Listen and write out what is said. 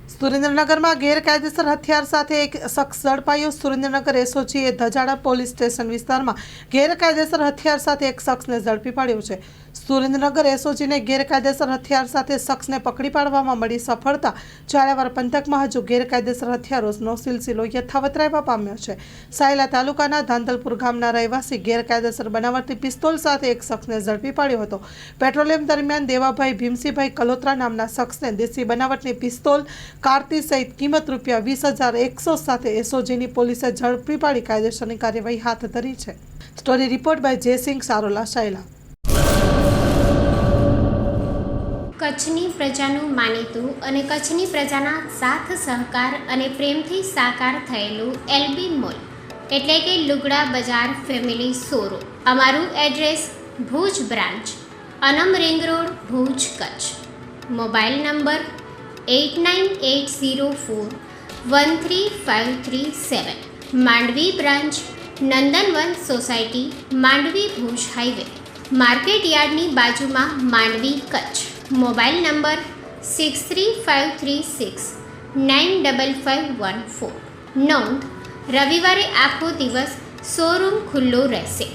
સુરેન્દ્રનગરમાં ગેરકાયદેસર હથિયાર સાથે એક શખ્સ ઝડપાયો। સુરેન્દ્રનગર એસઓજીએ ધજાડા પોલીસ સ્ટેશન વિસ્તારમાં ગેરકાયદેસર હથિયાર સાથે એક શખ્સને ઝડપી પાડ્યો છે। સુરેન્દ્રનગર એસઓજીને ગેરકાયદેસર હથિયાર સાથે શખ્સને પકડી પાડવામાં મળી સફળતા। ઝાલાવાડ પંથકમાં હજુ ગેરકાયદેસર હથિયારોનો સિલસિલો યથાવત રહેવા પામ્યો છે। સાયલા તાલુકાના ધાંધલપુર ગામના રહેવાસી ગેરકાયદેસર બનાવટી પિસ્તોલ સાથે એક શખ્સને ઝડપી પાડ્યો હતો। પેટ્રોલિંગ દરમિયાન દેવાભાઈ ભીમસિંહભાઈ કલોત્રા નામના શખ્સને દેશી બનાવટની પિસ્તોલ કાર્તી સહિત કિંમત ₹20,100 સાથે એસઓજીની પોલીસે ઝડપી પાડી કાયદેસરની કાર્યવાહી હાથ ધરી છે। Story report by Jaysinh Sarola Sayla. કચ્છની પ્રજાનું માનીતું અને કચ્છની પ્રજાના સાથ સહકાર અને પ્રેમથી સાકાર થયેલું એલબી મોલ એટલે કે લુગડા બજાર ફેમિલી શોરૂમ। અમારું address Bhuj branch, Anam ring road, Bhuj, Kutch. Mobile number 8980413537। Mandvi branch, Nandanvan society, Mandvi, Bhuj highway, market યાર્ડની બાજુમાં, માંડવી, કચ્છ। Mobile number 6353695514। નોંધ: રવિવારે આખો દિવસ શોરૂમ ખુલ્લો રહેશે।